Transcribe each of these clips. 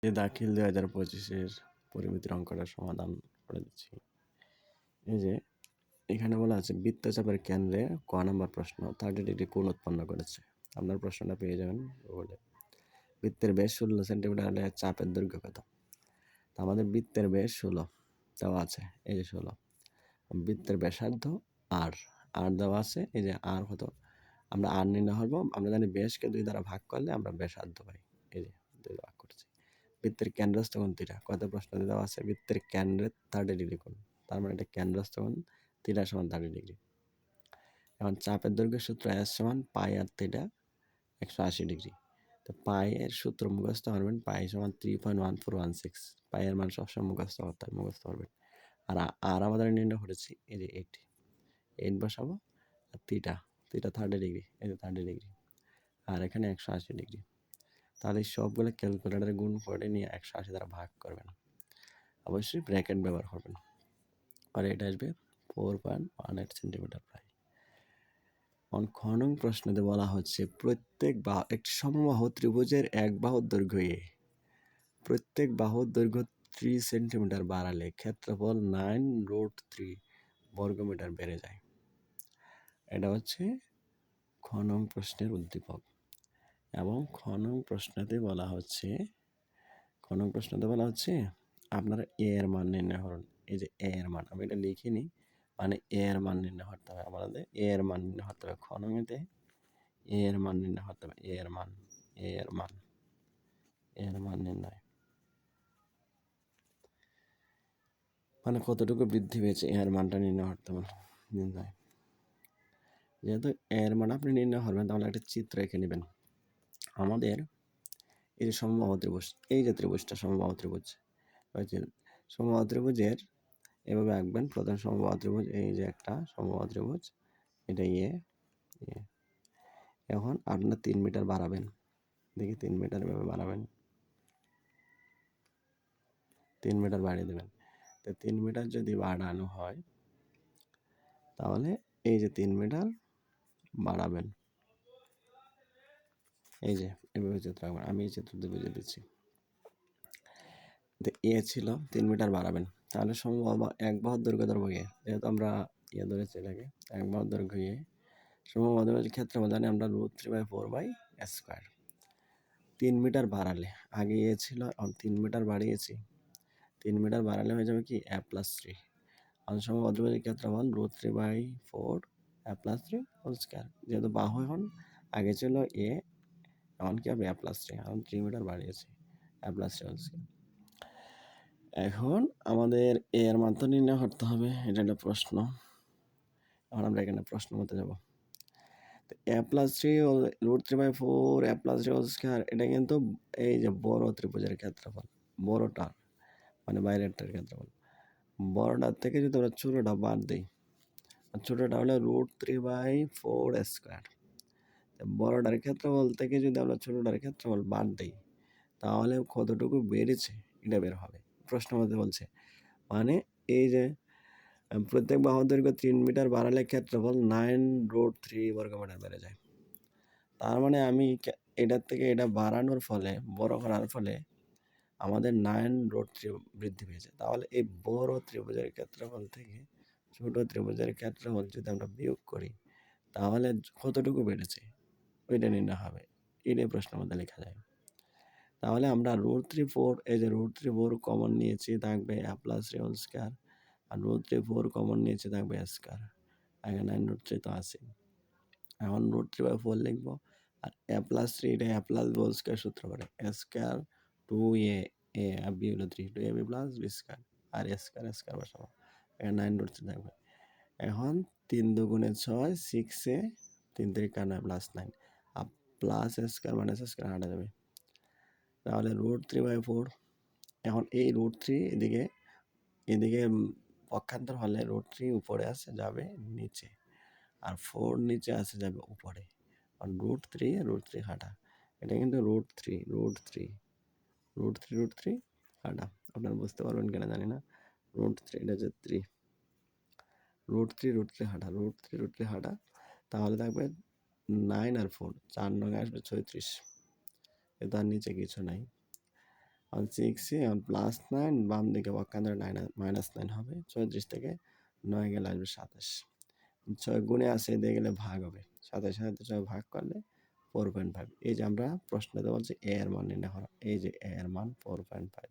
এই দাখিল 2025-এর পরিমিতির অঙ্কটার সমাধান করে দিচ্ছি। এই যে এখানে বলা আছে বৃত্তচাপের কেন্দ্রে ক নম্বর প্রশ্ন 30 ডিগ্রি কোণ উৎপন্ন করেছে। আপনার প্রশ্নটা পেয়ে যাবেন গুগলে। বৃত্তের ব্যাস 16 সেন্টিমিটার হলে চাপের দৈর্ঘ্য কত? তো আমাদের বৃত্তের ব্যাস 16 দেওয়া আছে, এই যে 16। বৃত্তের ব্যাসার্ধ আর দেওয়া আছে, এই যে আর কত, আমরা আর নির্ণয় করবো। আমরা জানি ব্যাসকে 2 দ্বারা ভাগ করলে আমরা ব্যাসার্ধ পাই, এই যে 2 ভাগ করছি। বৃত্তের কেন্দ্রস্থ কোণ থিটা, কত প্রশ্ন দেওয়া আছে বৃত্তের কেন্দ্রের 30 ডিগ্রি কোণ, তার মানে এটা কেন্দ্রস্থ কোণ থিটা সমান 30 ডিগ্রি। এখন চাপের দৈর্ঘ্যের সূত্র S সমান পাই আর থিটা 180 ডিগ্রি। তো পাই এর সূত্র মুখস্থ করবেন, পাই সমান 3.1416। পাই এর মান সবসময় মুখস্থ করতে হয়, মুখস্থ করবেন। আর আমাদের নির্ণয় করেছি এই যে 8 বসাবো, আর থিটা 30 ডিগ্রি, এই যে 30 ডিগ্রি, আর এখানে 180 ডিগ্রি। তাহলে সবগুলো ক্যালকুলেটারে গুণ করে নিয়ে 180 দ্বারা ভাগ করবেন, অবশ্যই ব্র্যাকেট ব্যবহার করবেন, আর এটা আসবে 4.18 সেন্টিমিটার প্রায়। খ নং প্রশ্নতে বলা হচ্ছে প্রত্যেক একটি সমবাহু ত্রিভুজের এক বাহুর দৈর্ঘ্য এ, প্রত্যেক বাহুর দৈর্ঘ্য 3 সেন্টিমিটার বাড়ালে ক্ষেত্রফল 9√3 বর্গমিটার বেড়ে যায়। এটা হচ্ছে খ নং প্রশ্নের উদ্দীপক। এবং খ নং প্রশ্নতে বলা হচ্ছে আপনারা এ এর মান নির্ণয় করুন। এই যে এ এর মান, আমি এটা লিখিনি, মানে এ এর মান নির্ণয় করতে হবে আমাদের, এ এর মান নির্ণয় করতে হবে। খ নংতে এ এর মান নির্ণয় করতে হবে, এ এর মান নির্ণয়, মানে কতটুকু বৃদ্ধি পেয়েছে এর মানটা নির্ণয় করতে হবে। যেহেতু এর মান আপনি নির্ণয় করবেন, তাহলে একটা চিত্র এঁকে নেবেন। আমাদের এই যে সমবাহু ত্রিভুজ, এই যে ত্রিভুজটা সমবাহু ত্রিভুজ, সমবাহু ত্রিভুজের এভাবে আঁকবেন। প্রথম সমবাহু ত্রিভুজ, এই যে একটা সমবাহু ত্রিভুজ, এটা এখন আপনার 3 মিটার বাড়াবেন, দেখি 3 মিটার এভাবে বাড়াবেন, 3 মিটার বাড়িয়ে দেবেন। তো 3 মিটার যদি বাড়ানো হয়, তাহলে এই যে 3 মিটার বাড়াবেন, এই যে এভাবে চিত্র আঁকবেন। আমি এই চিত্র দিয়ে বুঝিয়ে দিচ্ছি। এ ছিল 3 মিটার বাড়াবেন, তাহলে সমবাহু এক বাহুর দৈর্ঘ্য ধরবো এ, যেহেতু আমরা ধরেছি এটাকে, এক বাহুর দৈর্ঘ্য এ, সমবাহু ত্রিভুজের ক্ষেত্রফল জানি আমরা √3/4 3 মিটার বাড়ালে, আগে এ ছিল, এখন 3 মিটার বাড়িয়েছি, 3 মিটার বাড়ালে হয়ে যাবে কি a+3। সমবাহু ত্রিভুজের ক্ষেত্রফল √3/4 a+3 হোল স্কয়ার। যেহেতু বাহু এখন আগে ছিল এ, এখন কি হবে a+3, এখন 3 মিটার বাড়িয়েছি, a+3 হোল স্কয়ার। এখন আমাদের এর মান তো নির্ণয় করতে হবে, এটা একটা প্রশ্ন। এখন আমরা এখানে প্রশ্ন মতে যাব। a+3 √3/4 a+3 হোল স্কয়ার, এটা কিন্তু এই যে বড় ত্রিভুজের ক্ষেত্রফল, বড়টা মানে বাইরেরটার ক্ষেত্রফল। বড়টার থেকে যদি আমরা ছোটটা বাদ দিই, ছোটটা হলো √3/4 স্কয়ার। বড়টার ক্ষেত্রফল থেকে যদি আমরা ছোটটার ক্ষেত্রফল বাদ দিই, তাহলে কতটুকু বেড়েছে এটা বের হবে। প্রশ্ন মধ্যে বলছে, মানে এই যে প্রত্যেক বাহুর দৈর্ঘ্য 3 মিটার বাড়ালে ক্ষেত্রফল 9√3 বর্গমিটার বেড়ে যায়। তার মানে আমি এটার থেকে এটা বাড়ানোর ফলে, বড় করার ফলে আমাদের 9√3 বৃদ্ধি পেয়েছে। তাহলে এই বড় ত্রিভুজের ক্ষেত্রফল থেকে ছোট ত্রিভুজের ক্ষেত্রফল যদি আমরা বিয়োগ করি, তাহলে কতটুকু বেড়েছে ওইটা নির্ণয় হবে। এটাই প্রশ্নের মধ্যে লেখা যায়। তাহলে আমরা √3/4, এই যে √3/4 কমন নিয়েছি, থাকবে a+3 হোল স্কয়ার, আর √3/4 কমন নিয়েছি, থাকবে a স্কয়ার। আগে 9√3 তো আছে, এখন √3/4 লিখবো, আর a+3 এটা a+b হোল স্কয়ার সূত্র করে, a square 2a, R b হলো 3, 2ab + b স্কয়ার, আর a স্কয়ার বসাবো, এখানে 9√3 থাকবে। এখন 3 × 2 = 6, 6a, 3 × 3 = 9, আর plus a square - a square কাটা যাবে, তাহলে √3/4। এখন এই √3 এদিকে পক্ষান্তর হলে √3 উপরে আসে, যাবে নিচে, আর 4 নিচে আসে, যাবে উপরে। আর √3 কাটা, এটা কিন্তু √3 কাটা, আপনারা বুঝতে পারবেন কিনা জানি না। √3, এটা হচ্ছে 3, √3 কাটা, √3 কাটা, তাহলে থাকবে 9 আর 4, 4 9 আসবে 36, এ তার নিচে কিছু নাই। 160 এখন +9 বাম দিকে পক্ষান্তরে -9 হবে। 34 থেকে 9 গেলে আসবে 27। 6 গুণে আছে দিয়ে গেলে ভাগ হবে। 27 সাথে 6 ভাগ করলে 4.5। এই যে আমরা প্রশ্নতে বলছি a এর মান নির্ণয় করা। এই যে a এর মান 4.5।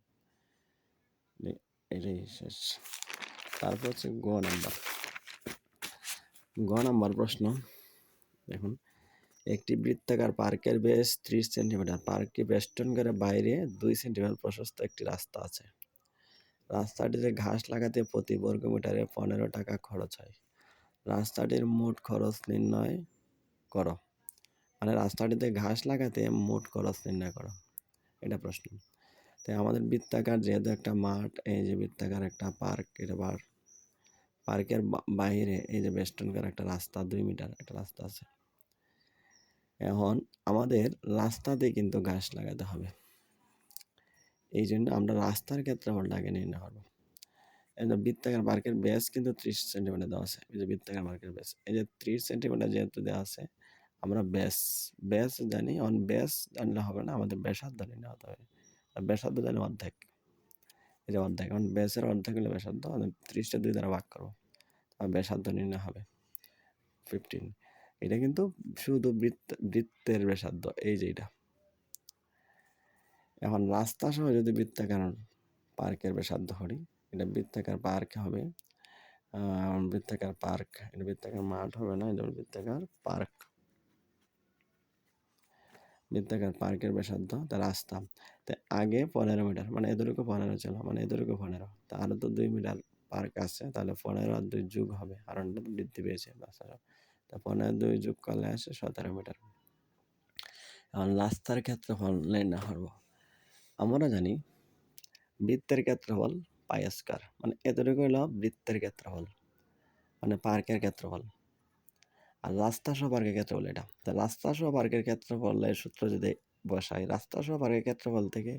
এটাই শেষ। তারপর হচ্ছে গ নাম্বার প্রশ্ন। দেখুন, একটি বৃত্তাকার পার্কের বেশ 30 সেন্টিমিটার। পার্কটি বেষ্টন করে বাইরে 2 সেন্টিমিটার প্রশস্ত একটি রাস্তা আছে। রাস্তাটিতে ঘাস লাগাতে প্রতি বর্গমিটারে 15 টাকা খরচ হয়। রাস্তাটির মোট খরচ নির্ণয় করো। মানে রাস্তাটিতে ঘাস লাগাতে মোট খরচ নির্ণয় করো, এটা প্রশ্ন। তাই আমাদের বৃত্তাকার যেহেতু একটা মাঠ, এই যে বৃত্তাকার একটা পার্ক, এটা পার্কের বাইরে এই যে বেষ্টন করা একটা রাস্তা, 2 মিটার একটা রাস্তা আছে। এখন আমাদের রাস্তাতে কিন্তু ঘাস লাগাতে হবে। এই জন্য আমরা রাস্তার ক্ষেত্রফলটা আগে নির্ণয় করবো। এই যে বৃত্তাকার পার্কের ব্যাস কিন্তু 30 সেন্টিমিটার দেওয়া আছে। এই যে বৃত্তাকার পার্কের ব্যাস, এই যে 30 সেন্টিমিটার যেহেতু দেওয়া আছে, আমরা ব্যাস জানি। ব্যাস জানলে হবে না, আমাদের ব্যাসার্ধ নির্ণয় হতে হবে। আর ব্যাসার্ধ জানি অর্ধেক। এই যে অর্ধেক, এখন ব্যাসের অর্ধেক হলে ব্যাসার্ধ, 30টা 2 দ্বারা ভাগ করবো, আর ব্যাসার্ধ নির্ণয় হবে 15। এটা কিন্তু শুধু বৃত্তের ব্যাসার্ধ, এই যে এটা। এখন রাস্তা সহ যদি বৃত্তাকার পার্কের ব্যাসার্ধ করি, এটা বৃত্তাকার পার্ক হবে। বৃত্তাকার পার্ক, এটা বৃত্তাকার মাঠ হবে না, এটা বৃত্তাকার পার্ক। বৃত্তাকার পার্কের ব্যাসার্ধ তার রাস্তা, তাই আগে 15 মিটার, মানে এদেরকে 15 ছিল, মানে এদেরকে 15, তা আরো তো 2 মিটার পার্ক আছে, তাহলে 15 আর 2 যোগ হবে, কারণ এটা তো বৃদ্ধি পেয়েছে রাস্তাটা। তা 15 2 যোগ করলে আসে 17 মিটার। এখন রাস্তার ক্ষেত্রফল নির্ণয় করব। আমরা জানি বৃত্তের ক্ষেত্রফল পাই স্কয়ার, মানে এতটুকু হলো বৃত্তের ক্ষেত্রফল, মানে পার্কের ক্ষেত্রফল। আর রাস্তা সহ পার্কের ক্ষেত্রফল এটা। তা রাস্তা সহ পার্কের ক্ষেত্রফলের সূত্র যদি বসাই, রাস্তা সহ পার্কের ক্ষেত্রফল থেকে,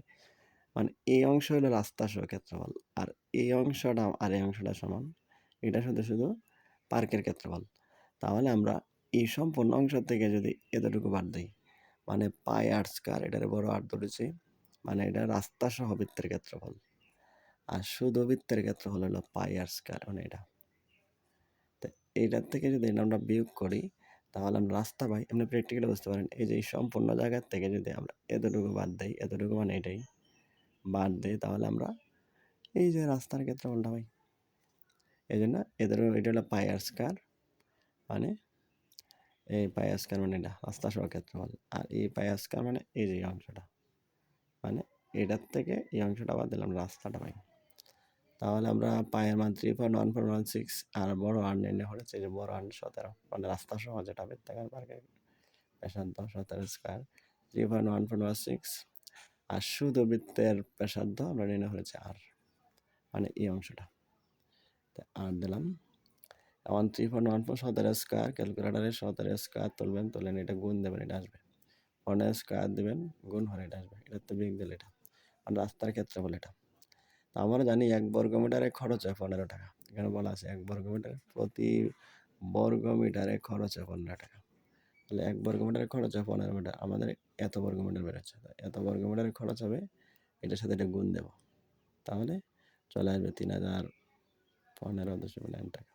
মানে এই অংশ হলো রাস্তা সহ ক্ষেত্রফল, আর এই অংশটা আর এই অংশটা সমান, এটা শুধু শুধু পার্কের ক্ষেত্রফল। তাহলে আমরা এই সম্পূর্ণ অংশ থেকে যদি এতটুকু বাদ দিই, মানে পাই আর স্কয়ার, এটার বড় আর ধরেছি, মানে এটা রাস্তা সহ বৃত্তের ক্ষেত্রফল। আর শুধু বৃত্তের ক্ষেত্রফল হলো পাই আর স্কয়ার, মানে এটা। তো এইটার থেকে যদি আমরা বিয়োগ করি, তাহলে আমরা রাস্তা পাই। আপনি প্র্যাকটিক্যালি বুঝতে পারেন, এই যে এই সম্পূর্ণ জায়গার থেকে যদি আমরা এতটুকু বাদ দিই, এতটুকু মানে এটাই বাদ দিই, তাহলে আমরা এই যে রাস্তার ক্ষেত্রফলটা পাই। এই জন্য এটা হলো পাই আর স্কয়ার, মানে এই পাই আর স্কয়ার, মানে এটা রাস্তা সহ ক্ষেত্রফল। আর এই পাই আর স্কয়ার মানে এই যে অংশটা, মানে এটার থেকে এই অংশটা বাদ দিলাম, রাস্তাটা পাই। তাহলে আমরা পায়ের মান 3.1416, আর বড় আর নির্ণয় করেছে, যে বড় আর 17, মানে রাস্তা সহ যেটা বৃত্তাকার পার্কের ব্যাসার্ধ 17 স্কয়ার, 3.1416। আর শুধু বৃত্তের ব্যাসার্ধ আমরা নির্ণয় করেছি আর, মানে এই অংশটা, আর দিলাম। এখন 3.14 17 স্কয়ার, ক্যালকুলেটারে 17 স্কয়ার তুলবেন, এটা গুণ দেবেন, এটা আসবে। 15 স্কয়ার দেবেন, গুণ হলে এটা আসবে। এটার তো বিয়োগ দিলে এটা। আর রাস্তার ক্ষেত্রফল এটা। তা আমরা জানি 1 বর্গমিটারে খরচ হয় 15 টাকা। এখানে বলা আছে 1 বর্গমিটার, প্রতি বর্গমিটারে খরচ হয় 15 টাকা। তাহলে 1 বর্গমিটারে খরচ হয় 15 মিটার, আমাদের এত বর্গমিটার বেরোচ্ছে। এত বর্গমিটারে খরচ হবে, এটার সাথে এটা গুণ দেব, তাহলে চলে আসবে 3015.9 টাকা।